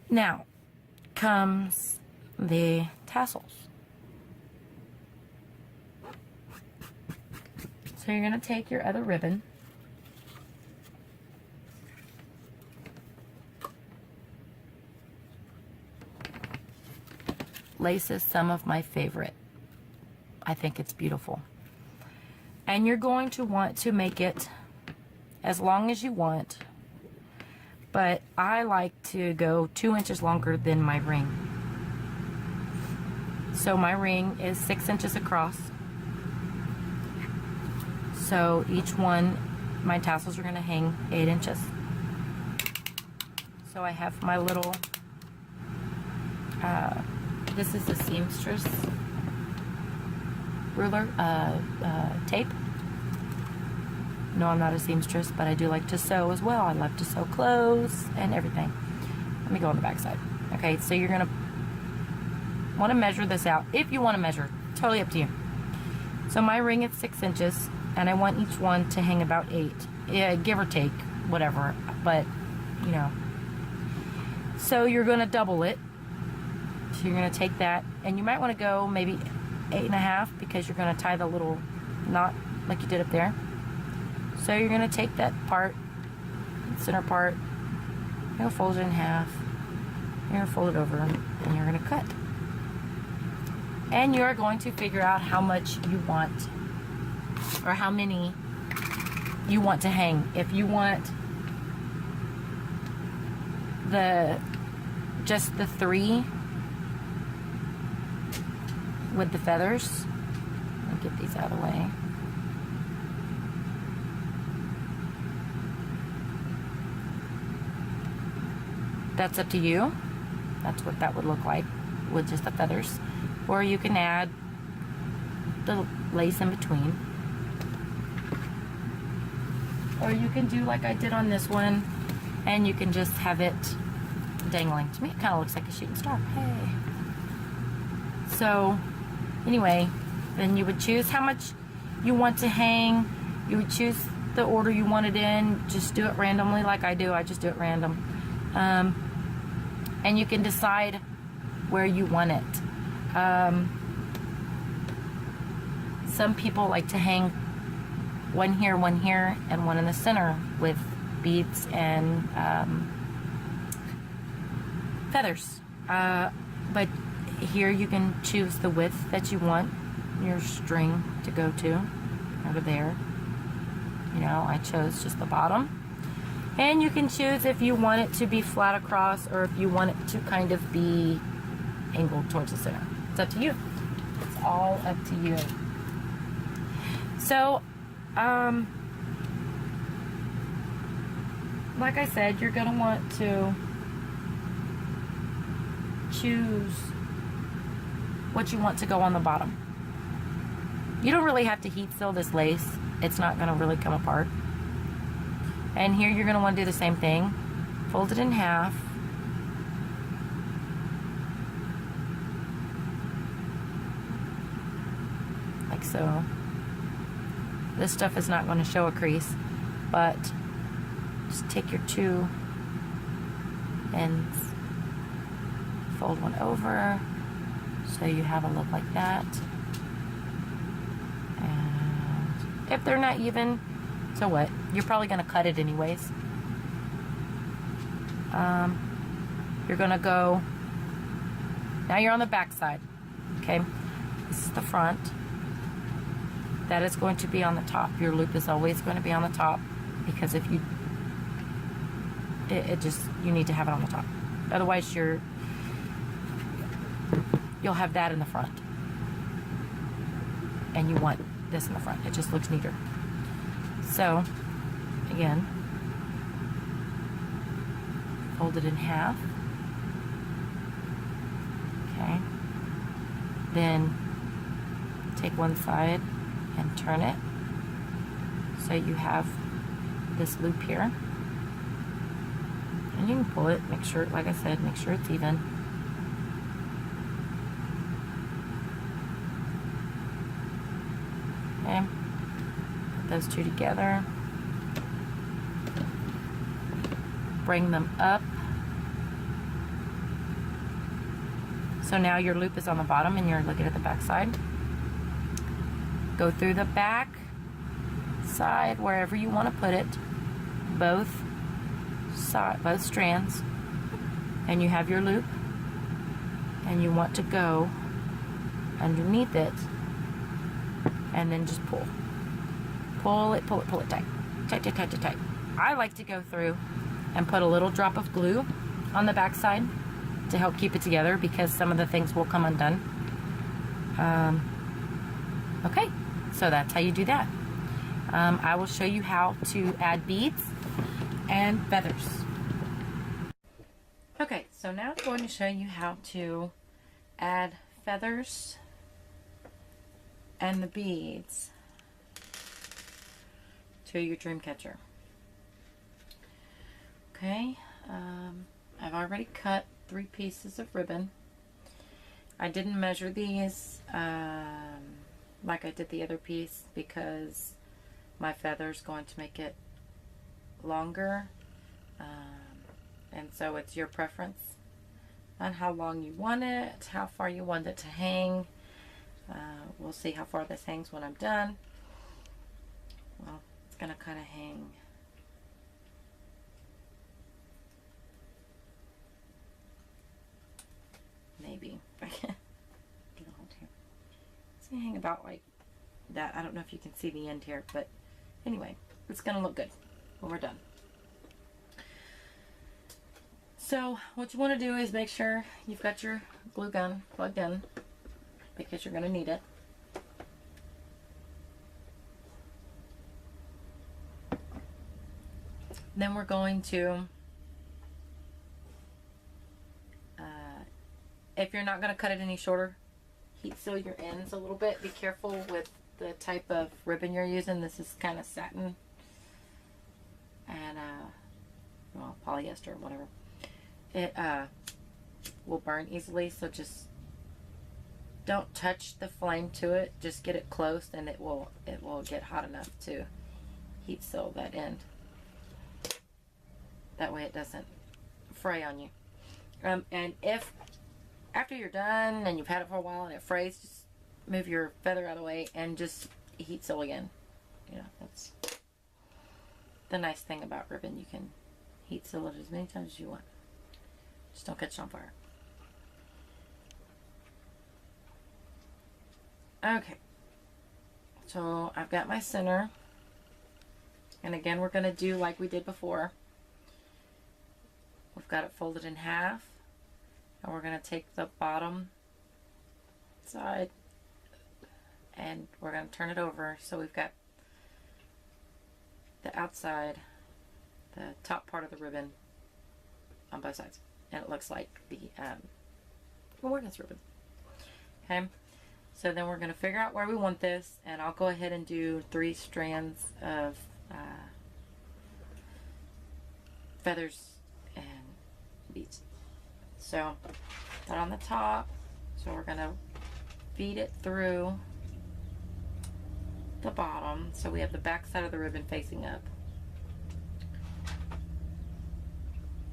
Now comes the tassels. So you're going to take your other ribbon, lace is some of my favorite. I think it's beautiful. And you're going to want to make it as long as you want, but I like to go 2 inches longer than my ring. So my ring is 6 inches across. So each one, my tassels are going to hang 8 inches. So I have my little, this is a seamstress ruler, tape. No, I'm not a seamstress, but I do like to sew as well. I love to sew clothes and everything. Let me go on the back side. Okay, so you're going to want to measure this out. If you want to measure, totally up to you. So my ring is 6 inches, and I want each one to hang about 8. Yeah, give or take, whatever, but, you know. So you're going to double it. So you're going to take that, and you might want to go maybe 8.5, because you're going to tie the little knot like you did up there. So you're going to take that part, center part, you're going to fold it in half, you're going to fold it over, and you're going to cut. And you're going to figure out how much you want, or how many you want to hang. If you want just the 3 with the feathers, let me get these out of the way. That's up to you. That's what that would look like with just the feathers. Or you can add the lace in between. Or you can do like I did on this one, and you can just have it dangling. To me, it kind of looks like a shooting star. Hey. So, anyway, then you would choose how much you want to hang. You would choose the order you want it in. Just do it randomly like I do. I just do it random. And you can decide where you want it. Some people like to hang one here, and one in the center with beads and feathers. But here you can choose the width that you want your string to go to, over there. You know, I chose just the bottom. And you can choose if you want it to be flat across, or if you want it to kind of be angled towards the center. It's up to you. It's all up to you. So, like I said, you're going to want to choose what you want to go on the bottom. You don't really have to heat seal this lace. It's not going to really come apart. And here you're going to want to do the same thing. Fold it in half. Like so. This stuff is not going to show a crease, but just take your 2 ends, fold one over, so you have a look like that. And if they're not even, so what? You're probably going to cut it anyways. You're going to go, now you're on the back side, okay? This is the front. That is going to be on the top. Your loop is always going to be on the top, because if you, you need to have it on the top. Otherwise you'll have that in the front. And you want this in the front. It just looks neater. So, again, fold it in half. Okay. Then take one side and turn it so you have this loop here. And you can pull it, make sure, like I said, make sure it's even. Okay. Put those two together. Bring them up So now your loop is on the bottom and you're looking at the back side. Go through the back side, wherever you want to put it, both strands, and you have your loop, and you want to go underneath it, and then just pull. Pull it tight. Tight, tight, tight, tight, tight. I like to go through and put a little drop of glue on the back side to help keep it together, because some of the things will come undone. Okay, so that's how you do that. I will show you how to add beads and feathers. Okay, so now I'm going to show you how to add feathers and the beads to your dream catcher. Okay, I've already cut 3 pieces of ribbon. I didn't measure these like I did the other piece, because my feather's going to make it longer, and so it's your preference on how long you want it, how far you want it to hang. We'll see how far this hangs when I'm done. Well, it's gonna kind of hang maybe if I can get a hold here. It's gonna hang about like that. I don't know if you can see the end here, but anyway, it's gonna look good when we're done. So what you want to do is make sure you've got your glue gun plugged in, because you're going to need it. Then we're going to, if you're not going to cut it any shorter, heat seal your ends a little bit. Be careful with the type of ribbon you're using. This is kind of satin and well, polyester or whatever. It will burn easily, so just don't touch the flame to it. Just get it close, and it will get hot enough to heat seal that end. That way it doesn't fray on you. And if after you're done and you've had it for a while and it frays, just move your feather out of the way and just heat seal again. You know, that's the nice thing about ribbon. You can heat seal it as many times as you want. Just don't catch it on fire. Okay, so I've got my center, and again we're going to do like we did before. We've got it folded in half, and we're going to take the bottom side and we're going to turn it over, so we've got the outside, the top part of the ribbon on both sides, and it looks like the awareness ribbon. Okay, so then we're going to figure out where we want this, and I'll go ahead and do 3 strands of feathers and beads. So that on the top, so we're going to feed it through the bottom, so we have the back side of the ribbon facing up.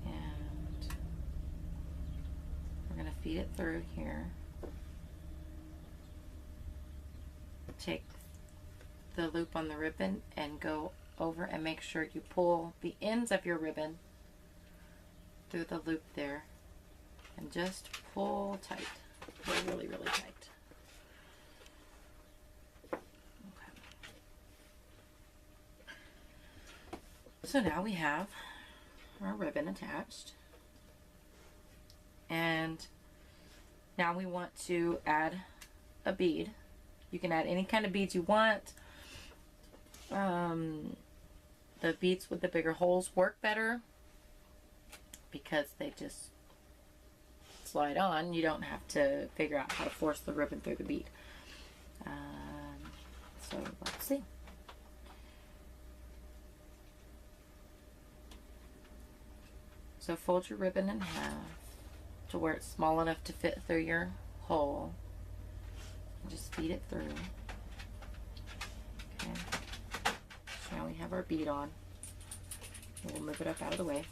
And we're going to feed it through here. Take the loop on the ribbon and go over and make sure you pull the ends of your ribbon through the loop there, and just pull tight. Pull really, really tight. Okay. So now we have our ribbon attached, and now we want to add a bead. You can add any kind of beads you want. The beads with the bigger holes work better because they just slide on. You don't have to figure out how to force the ribbon through the bead. So let's see. So fold your ribbon in half to where it's small enough to fit through your hole. Just feed it through. Okay. So now we have our bead on. We'll move it up out of the way.